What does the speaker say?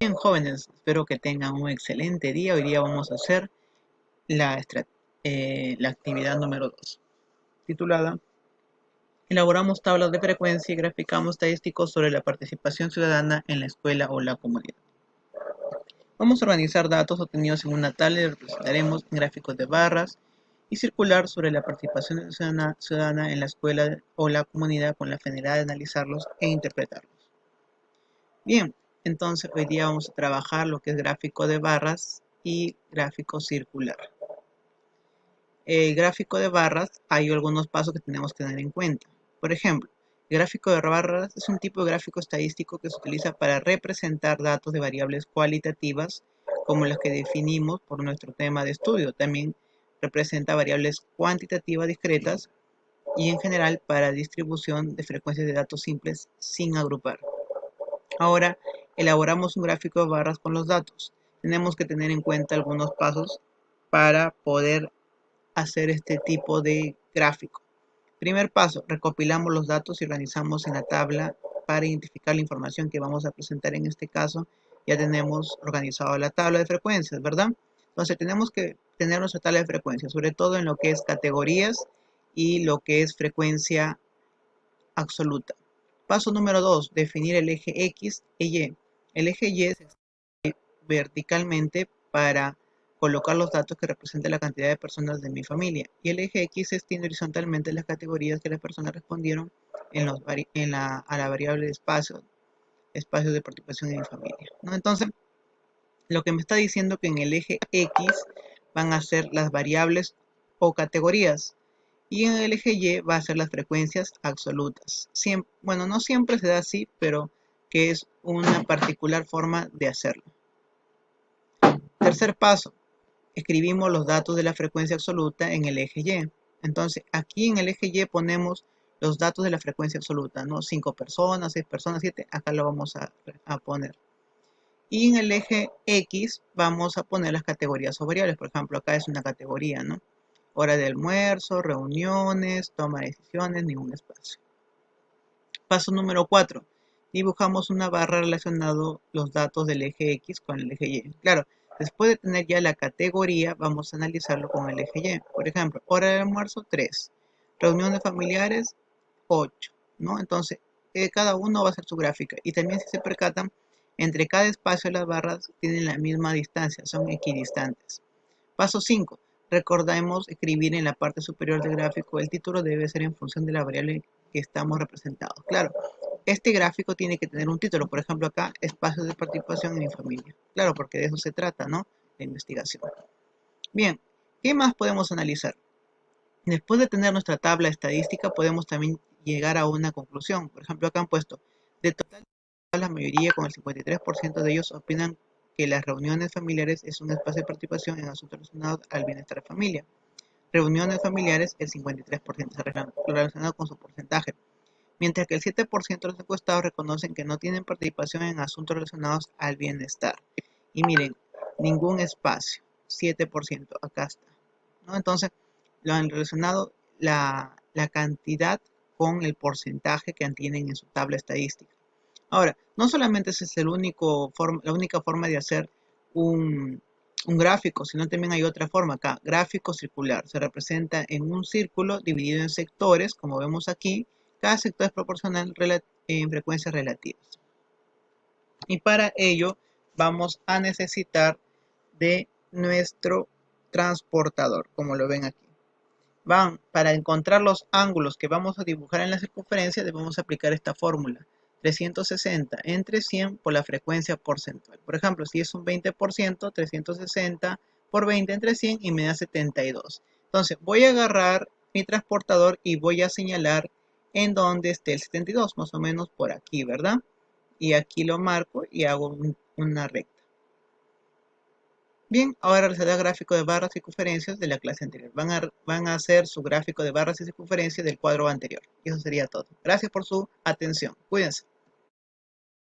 Bien, jóvenes, espero que tengan un excelente día. Hoy día vamos a hacer la actividad número 2, titulada Elaboramos tablas de frecuencia y graficamos estadísticos sobre la participación ciudadana en la escuela o la comunidad. Vamos a organizar datos obtenidos en una tabla y representaremos en gráficos de barras y circular sobre la participación ciudadana en la escuela o la comunidad con la finalidad de analizarlos e interpretarlos. Bien, entonces hoy día vamos a trabajar lo que es gráfico de barras y gráfico circular. El gráfico de barras, hay algunos pasos que tenemos que tener en cuenta. Por ejemplo, el gráfico de barras es un tipo de gráfico estadístico que se utiliza para representar datos de variables cualitativas, como las que definimos por nuestro tema de estudio. También representa variables cuantitativas discretas y en general para distribución de frecuencias de datos simples sin agrupar. Ahora elaboramos un gráfico de barras con los datos. Tenemos que tener en cuenta algunos pasos para poder hacer este tipo de gráfico. Primer paso, recopilamos los datos y organizamos en la tabla para identificar la información que vamos a presentar. En este caso ya tenemos organizado la tabla de frecuencias, ¿verdad? Entonces tenemos que tener nuestra tabla de frecuencias, sobre todo en lo que es categorías y lo que es frecuencia absoluta. Paso número 2, definir el eje X e Y. El eje Y se extiende verticalmente para colocar los datos que representan la cantidad de personas de mi familia. Y el eje X se extiende horizontalmente las categorías que las personas respondieron a la variable espacio de participación en mi familia, ¿no? Entonces, lo que me está diciendo que en el eje X van a ser las variables o categorías. Y en el eje Y va a ser las frecuencias absolutas. Bueno, no siempre se da así, pero que es una particular forma de hacerlo. Tercer paso, escribimos los datos de la frecuencia absoluta en el eje Y. Entonces, aquí en el eje Y ponemos los datos de la frecuencia absoluta, ¿no? 5 personas, 6 personas, 7, acá lo vamos a poner. Y en el eje X vamos a poner las categorías o variables. Por ejemplo, acá es una categoría, ¿no? Hora de almuerzo, reuniones, toma de decisiones, ningún espacio. Paso número 4. Dibujamos una barra relacionando los datos del eje X con el eje Y. Claro, después de tener ya la categoría, vamos a analizarlo con el eje Y. Por ejemplo, hora de almuerzo, 3. Reuniones familiares, 8. ¿No? Entonces, cada uno va a hacer su gráfica. Y también, si se percatan, entre cada espacio las barras tienen la misma distancia, son equidistantes. Paso 5. Recordemos escribir en la parte superior del gráfico. El título debe ser en función de la variable que estamos representados. Claro, este gráfico tiene que tener un título. Por ejemplo, acá, espacios de participación en mi familia. Claro, porque de eso se trata, ¿no? La investigación. Bien, ¿qué más podemos analizar? Después de tener nuestra tabla estadística, podemos también llegar a una conclusión. Por ejemplo, acá han puesto, de total, la mayoría, con el 53% de ellos, opinan que las reuniones familiares es un espacio de participación en asuntos relacionados al bienestar de familia. Reuniones familiares, el 53% está relacionado con su porcentaje, mientras que el 7% de los encuestados reconocen que no tienen participación en asuntos relacionados al bienestar. Y miren, ningún espacio, 7%, acá está, ¿no? Entonces, lo han relacionado la cantidad con el porcentaje que tienen en su tabla estadística. Ahora, no solamente esa es la única forma de hacer un gráfico, sino también hay otra forma acá, gráfico circular. Se representa en un círculo dividido en sectores, como vemos aquí. Cada sector es proporcional en frecuencias relativas. Y para ello vamos a necesitar de nuestro transportador, como lo ven aquí. Para encontrar los ángulos que vamos a dibujar en la circunferencia, debemos aplicar esta fórmula. 360 entre 100 por la frecuencia porcentual. Por ejemplo, si es un 20%, 360 por 20 entre 100 y me da 72. Entonces, voy a agarrar mi transportador y voy a señalar en donde esté el 72, más o menos por aquí, ¿verdad? Y aquí lo marco y hago una recta. Bien, ahora les da gráfico de barras y circunferencias de la clase anterior. Van a hacer su gráfico de barras y circunferencias del cuadro anterior. Y eso sería todo. Gracias por su atención. Cuídense.